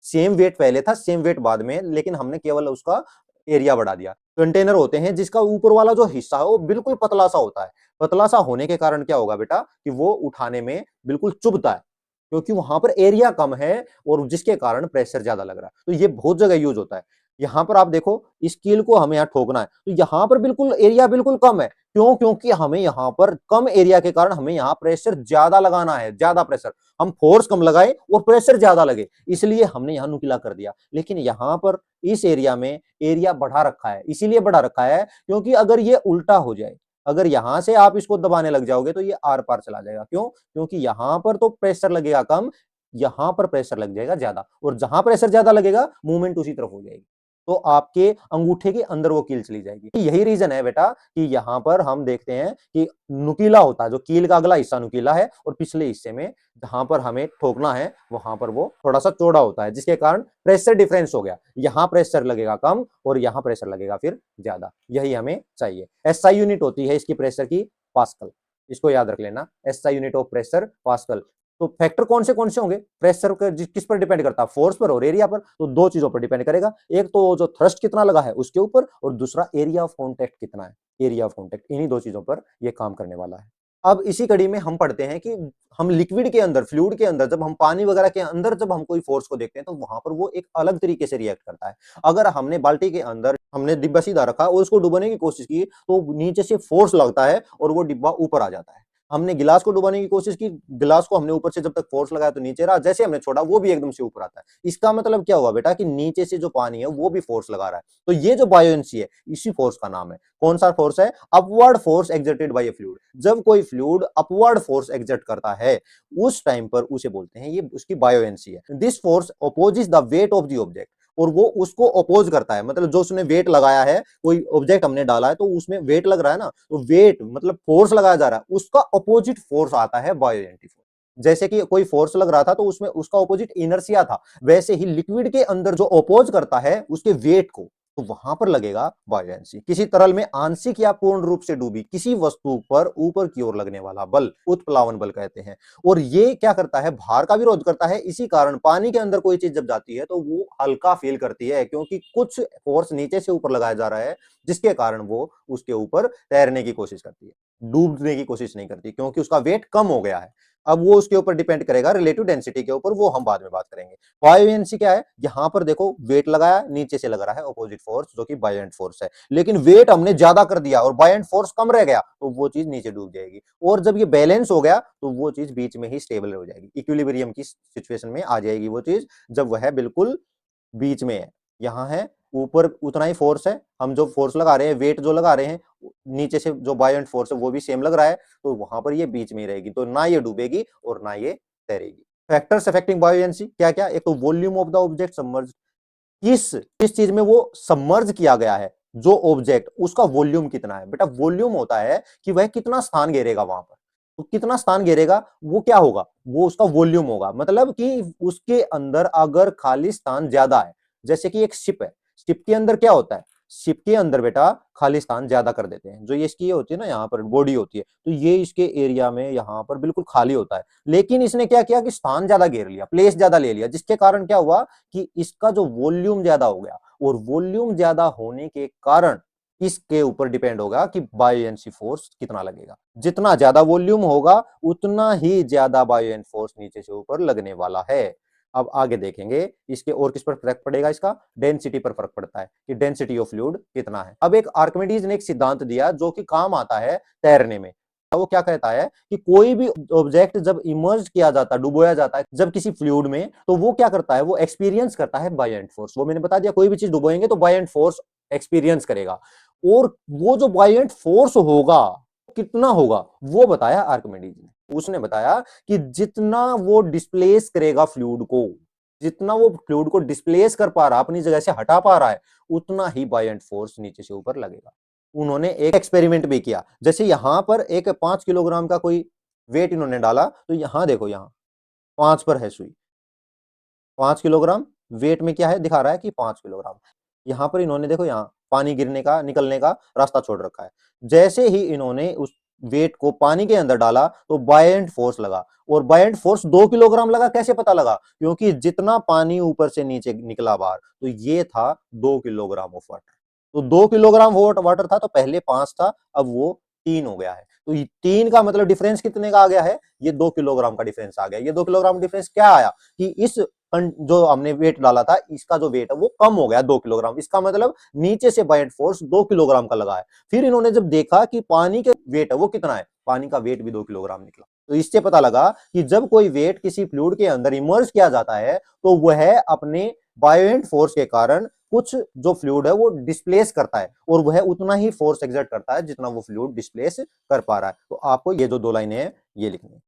सेम वेट पहले था, सेम वेट बाद में, लेकिन हमने केवल उसका एरिया बढ़ा दिया। कंटेनर होते हैं जिसका ऊपर वाला जो हिस्सा है वो बिल्कुल पतला सा होता है। पतला सा होने के कारण क्या होगा बेटा कि वो उठाने में बिल्कुल चुभता है, क्योंकि वहां पर एरिया कम है और जिसके कारण प्रेशर ज्यादा लग रहा है। तो ये बहुत जगह यूज होता है। यहां पर आप देखो इस कील को हमें यहाँ ठोकना है तो यहां पर बिल्कुल एरिया बिल्कुल कम है। क्यों? क्योंकि हमें यहां पर कम एरिया के कारण हमें यहाँ प्रेशर ज्यादा लगाना है, ज्यादा प्रेशर। हम फोर्स कम लगाए और प्रेशर ज्यादा लगे, इसलिए हमने यहाँ नुकीला कर दिया। लेकिन यहां पर इस एरिया में एरिया बढ़ा रखा है, इसीलिए बढ़ा रखा है क्योंकि अगर ये उल्टा हो जाए, अगर यहां से आप इसको दबाने लग जाओगे तो ये आर पार चला जाएगा। क्यों? क्योंकि यहां पर तो प्रेशर लगेगा कम, यहां पर प्रेशर लग जाएगा ज्यादा, और जहां प्रेशर ज्यादा लगेगा मूवमेंट उसी तरफ हो जाएगी, तो आपके अंगूठे के अंदर वो कील चली जाएगी। यही रीजन है बेटा कि यहां पर हम देखते हैं कि नुकीला होता है, जो कील का अगला हिस्सा नुकीला है और पिछले हिस्से में जहां पर हमें ठोकना है वहां पर वो थोड़ा सा चौड़ा होता है, जिसके कारण प्रेशर डिफरेंस हो गया। यहां प्रेशर लगेगा कम और यहां प्रेशर लगेगा फिर ज्यादा। यही हमें चाहिए। एसआई यूनिट होती है इसकी प्रेशर की, पास्कल। इसको याद रख लेना, SI unit of pressure pascal. तो फैक्टर कौन से होंगे प्रेशर किस पर डिपेंड करता है, फोर्स पर और एरिया पर। तो दो चीजों पर डिपेंड करेगा, एक तो जो थ्रस्ट कितना लगा है उसके ऊपर, और दूसरा एरिया ऑफ कॉन्टेक्ट कितना है, एरिया ऑफ कॉन्टेक्ट। इन्हीं दो चीजों पर ये काम करने वाला है। अब इसी कड़ी में हम पढ़ते हैं कि हम लिक्विड के अंदर, फ्लूइड के अंदर, जब हम पानी वगैरह के अंदर जब हम कोई फोर्स को देखते हैं तो वहां पर वो एक अलग तरीके से रिएक्ट करता है। अगर हमने बाल्टी के अंदर हमने डिब्बा सीधा रखा और उसको डुबाने की कोशिश की तो नीचे से फोर्स लगता है और वो डिब्बा ऊपर आ जाता है। हमने गिलास को डुबाने की कोशिश की, गिलास को हमने ऊपर से जब तक फोर्स लगाया तो नीचे रहा, जैसे हमने छोड़ा वो भी एकदम से ऊपर आता है। इसका मतलब क्या हुआ बेटा कि नीचे से जो पानी है वो भी फोर्स लगा रहा है। तो ये जो बायोएंसी है इसी फोर्स का नाम है। कौन सा फोर्स है? Upward force exerted by A fluid. जब कोई फ्लूइड अपवर्ड फोर्स एक्सर्ट करता है उस टाइम पर उसे बोलते हैं, ये उसकी बायोएंसी है। This force opposes the weight of the object, और वो उसको अपोज करता है। मतलब जो उसने वेट लगाया है, कोई ऑब्जेक्ट हमने डाला है तो उसमें वेट लग रहा है ना, तो वेट मतलब फोर्स लगाया जा रहा है, उसका अपोजिट फोर्स आता है बायोएंटी फोर्स। जैसे कि कोई फोर्स लग रहा था तो उसमें उसका अपोजिट इनर्शिया था, वैसे ही लिक्विड के अंदर जो अपोज करता है उसके वेट को, तो वहां पर लगेगा बायोएंसी। किसी तरल में आंशिक या पूर्ण रूप से डूबी किसी वस्तु पर ऊपर की ओर लगने वाला बल उत्प्लावन बल कहते हैं। और ये क्या करता है? भार का विरोध करता है। इसी कारण पानी के अंदर कोई चीज जब जाती है तो वो हल्का फील करती है, क्योंकि कुछ फोर्स नीचे से ऊपर लगाया जा रहा है, जिसके कारण वो उसके ऊपर तैरने की कोशिश करती है, डूबने की कोशिश नहीं करती, क्योंकि उसका वेट कम हो गया है। अब वो उसके ऊपर डिपेंड करेगा रिलेटिव डेंसिटी के ऊपर, वो हम बाद में बात करेंगे। बायोएंसी क्या है? यहां पर देखो वेट लगाया, नीचे से लग रहा है अपोजिट फोर्स जो कि बायोएंट फोर्स है, लेकिन वेट हमने ज्यादा कर दिया और बायोएंट फोर्स कम रह गया तो वो चीज नीचे डूब जाएगी। और जब ये बैलेंस हो गया तो वो चीज बीच में ही स्टेबल हो जाएगी, इक्विलिब्रियम की सिचुएशन में आ जाएगी वो चीज, जब वह बिल्कुल बीच में है। यहाँ है ऊपर उतना ही फोर्स है, हम जो फोर्स लगा रहे हैं, वेट जो लगा रहे हैं, नीचे से जो बायोएंट फोर्स है वो भी सेम लग रहा है, तो वहां पर ये बीच में ही रहेगी, तो ना ये डूबेगी और ना ये तैरेगी। फैक्टर्स अफेक्टिंग बायोएंसी क्या क्या? एक तो volume of the object submerge, किस चीज में वो सबमर्ज किया गया है, जो ऑब्जेक्ट उसका वॉल्यूम कितना है। बेटा वॉल्यूम होता है कि वह कितना स्थान घेरेगा वहां पर, तो कितना स्थान घेरेगा वो क्या होगा, वो उसका वॉल्यूम होगा। मतलब कि उसके अंदर अगर खाली स्थान ज्यादा है, जैसे कि एक शिप है, शिप के अंदर क्या होता है, शिप के अंदर बेटा खाली स्थान ज्यादा कर देते हैं। जो ये इसकी होती है ना, यहाँ पर बॉडी होती है, तो ये इसके एरिया में यहाँ पर बिल्कुल खाली होता है, लेकिन इसने क्या किया कि स्थान ज्यादा घेर लिया, प्लेस ज्यादा ले लिया, जिसके कारण क्या हुआ कि इसका जो वॉल्यूम ज्यादा हो गया, और वॉल्यूम ज्यादा होने के कारण इसके ऊपर डिपेंड होगा कि बायोएंसी फोर्स कितना लगेगा। जितना ज्यादा वॉल्यूम होगा उतना ही ज्यादा बायोएंट फोर्स नीचे से ऊपर लगने वाला है। अब आगे देखेंगे इसके और किस पर फर्क पड़ेगा, इसका डेंसिटी पर फर्क पड़ता है कि डेंसिटी ऑफ फ्लूइड कितना है। अब एक आर्किमिडीज ने एक सिद्धांत दिया जो कि काम आता है तैरने में। वो क्या कहता है कि कोई भी ऑब्जेक्ट जब इमर्ज किया जाता है, डुबोया जाता है जब किसी फ्लूइड में, तो वो क्या करता है, वो एक्सपीरियंस करता है बायोएंट फोर्स। वो मैंने बता दिया, कोई भी चीज डुबोएंगे तो बायोएंट फोर्स एक्सपीरियंस करेगा, और वो जो बायोएंट फोर्स होगा कितना होगा वो बताया आर्किमिडीज ने। उसने बताया कि जितना वो डिस्प्लेस करेगा फ्लूइड को, जितना वो फ्लूइड को डिस्प्लेस कर पा रहा, अपनी जगह से हटा पा रहा है, उतना ही बायोएंट फोर्स नीचे से ऊपर लगेगा। उन्होंने एक एक्सपेरिमेंट भी किया, जैसे यहां पर एक 5 किलोग्राम का कोई वेट इन्होंने डाला, तो यहां देखो, यहां 5 पर है सुई, 5 किलोग्राम वेट में क्या है, दिखा रहा है कि 5 किलोग्राम। यहां पर इन्होंने देखो, यहां पानी गिरने का, निकलने का रास्ता छोड़ रखा है। जैसे ही इन्होंने उस वेट को पानी के अंदर डाला तो बायोएंट फोर्स लगा, और बायोएंट फोर्स 2 किलोग्राम लगा। कैसे पता लगा? क्योंकि जितना पानी ऊपर से नीचे निकला बाहर, तो ये था 2 किलोग्राम ऑफ वाटर। तो 2 किलोग्राम वाटर था, तो पहले 5 था, अब वो 3 हो गया है। तो ये 3 का मतलब डिफरेंस कितने का आ गया है? ये 2 किलोग्राम का डिफरेंस आ गया। ये 2 किलोग्राम डिफरेंस क्या आया कि इस जो हमने वेट डाला था, इसका जो वेट है वो कम हो गया 2 किलोग्राम। इसका मतलब नीचे से बायोएंट फोर्स 2 किलोग्राम का लगा है। फिर इन्होंने जब देखा कि पानी के वेट है वो कितना है, पानी का वेट भी 2 किलोग्राम निकला। तो इससे पता लगा कि जब कोई वेट किसी फ्लूइड के अंदर इमर्ज किया जाता है, तो वह अपने बायोएंट फोर्स के कारण कुछ जो फ्लूइड है वो डिस्प्लेस करता है, और वह उतना ही फोर्स एक्सर्ट करता है जितना वो फ्लूइड डिस्प्लेस कर पा रहा है। तो आपको ये जो 2 लाइनें हैं ये लिखनी है।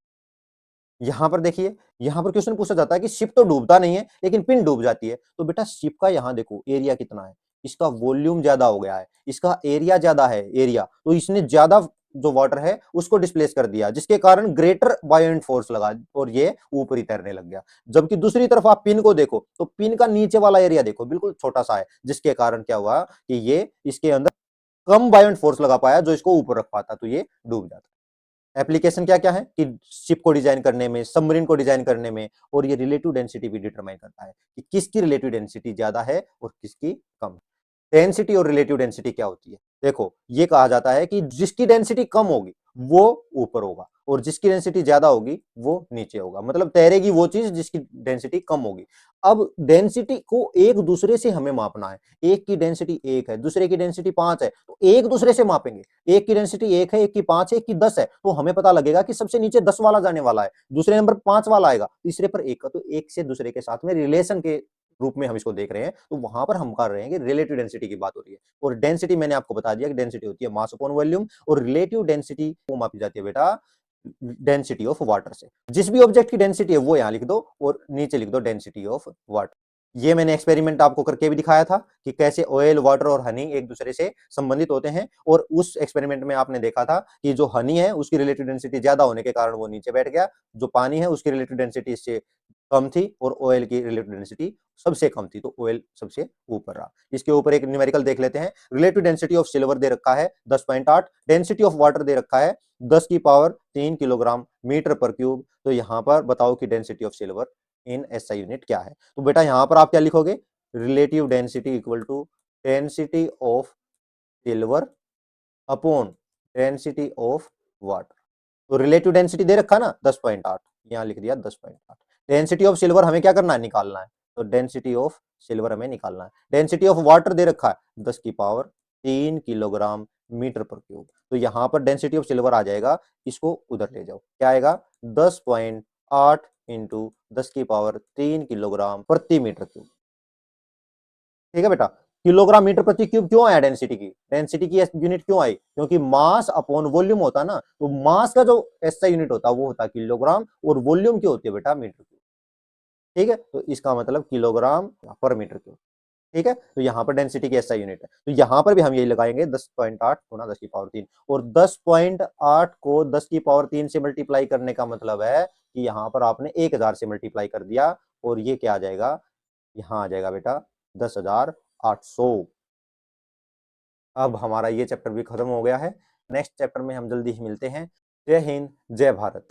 यहां पर देखिए, यहां पर क्वेश्चन पूछा जाता है कि शिप तो डूबता नहीं है लेकिन पिन डूब जाती है। तो बेटा शिप का यहां देखो एरिया कितना है, इसका वॉल्यूम ज्यादा हो गया है, इसका एरिया ज्यादा है, एरिया, तो इसने ज्यादा जो वाटर है उसको डिस्प्लेस कर दिया, जिसके कारण ग्रेटर बायोएंट फोर्स लगा और ये ऊपर ही तैरने लग गया। जबकि दूसरी तरफ आप पिन को देखो, तो पिन का नीचे वाला एरिया देखो बिल्कुल छोटा सा है, जिसके कारण क्या हुआ कि ये इसके अंदर कम बायोएंट फोर्स लगा पाया जो इसको ऊपर रख पाता, तो ये डूब जाता। एप्लीकेशन क्या क्या है कि शिप को डिजाइन करने में, सबमरीन को डिजाइन करने में, और ये रिलेटिव डेंसिटी भी डिटरमाइन करता है कि किसकी रिलेटिव डेंसिटी ज्यादा है और किसकी कम। डेंसिटी और रिलेटिव डेंसिटी क्या होती है? देखो, ये कहा जाता है कि जिसकी डेंसिटी कम होगी वो ऊपर होगा, और जिसकी डेंसिटी ज्यादा होगी वो नीचे होगा। मतलब तैरेगी वो चीज जिसकी डेंसिटी कम होगी। अब डेंसिटी को एक दूसरे से हमें मापना है। एक की डेंसिटी 1 है, दूसरे की डेंसिटी 5 है, तो एक दूसरे से मापेंगे। एक की डेंसिटी 1 है, एक की 5 है, एक की 10 है, तो हमें पता लगेगा कि सबसे नीचे 10 वाला जाने वाला है, दूसरे नंबर 5 वाला आएगा, तीसरे पर 1 का। तो एक से दूसरे के साथ में रिलेशन के रूप में हम इसको देख रहे हैं, तो वहां पर हम कर रहे हैं कि रिलेटिव डेंसिटी की बात हो रही है। और डेंसिटी मैंने आपको बता दिया कि डेंसिटी होती है मास अपॉन वॉल्यूम, और रिलेटिव डेंसिटी वो मापी जाती है बेटा डेंसिटी ऑफ वाटर से। जिस भी ऑब्जेक्ट की डेंसिटी है वो यहां लिख दो, और नीचे लिख दो डेंसिटी ऑफ वाटर। ये मैंने एक्सपेरिमेंट आपको करके भी दिखाया था कि कैसे ऑयल, वाटर और हनी एक दूसरे से संबंधित होते हैं, और उस एक्सपेरिमेंट में आपने देखा था कि जो हनी है उसकी रिलेटिव डेंसिटी ज्यादा होने के कारण वो नीचे बैठ गया, जो पानी है उसकी रिलेटिव डेंसिटी इससे कम थी, और ऑयल की रिलेटिव डेंसिटी सबसे कम थी, तो ऑयल सबसे ऊपर रहा। इसके ऊपर एक न्यूमेरिकल देख लेते हैं। रिलेटिव डेंसिटी ऑफ सिल्वर दे रखा है 10.8, डेंसिटी ऑफ वाटर दे रखा है 10 की power 3 kilogram metre per cube. तो यहां पर बताओ कि density of silver in SI unit क्या है? तो बेटा यहां पर आप क्या लिखोगे? Relative density equal to density of silver upon density of water. तो रिलेटिव डेंसिटी दे रखा ना 10.8, यहां लिख दिया 10.8। डेंसिटी ऑफ सिल्वर हमें क्या करना है? निकालना है। तो डेंसिटी ऑफ सिल्वर हमें निकालना है। डेंसिटी ऑफ वाटर दे रखा है 10 की power 3 kilogram metre per cube. तो यहां पर डेंसिटी ऑफ सिल्वर आ जाएगा, इसको उधर ले जाओ, क्या आएगा? 10.8 इंटू 10 की पावर 3 किलोग्राम प्रति मीटर क्यूब। ठीक है बेटा, किलोग्राम मीटर प्रति क्यूब क्यों आया? डेंसिटी की, डेंसिटी की यूनिट क्यों आई? क्योंकि मास अपॉन वॉल्यूम होता है ना, तो मास का जो एसआई यूनिट होता है वो होता है किलोग्राम, और वॉल्यूम की होती है बेटा मीटर क्यूब। ठीक है, तो इसका मतलब किलोग्राम पर मीटर क्यूब। ठीक है, तो यहां पर डेंसिटी की एसआई यूनिट है, तो यहां पर भी हम यही लगाएंगे 10.8 गुना 10 की पावर 3, और 10.8 को 10 की पावर 3 से मल्टीप्लाई करने का मतलब है कि यहां पर आपने 1000 से मल्टीप्लाई कर दिया, और ये क्या आ जाएगा? यहां आ जाएगा बेटा 10,800। अब हमारा ये चैप्टर भी खत्म हो गया है। नेक्स्ट चैप्टर में हम जल्दी ही मिलते हैं। जय हिंद, जय भारत।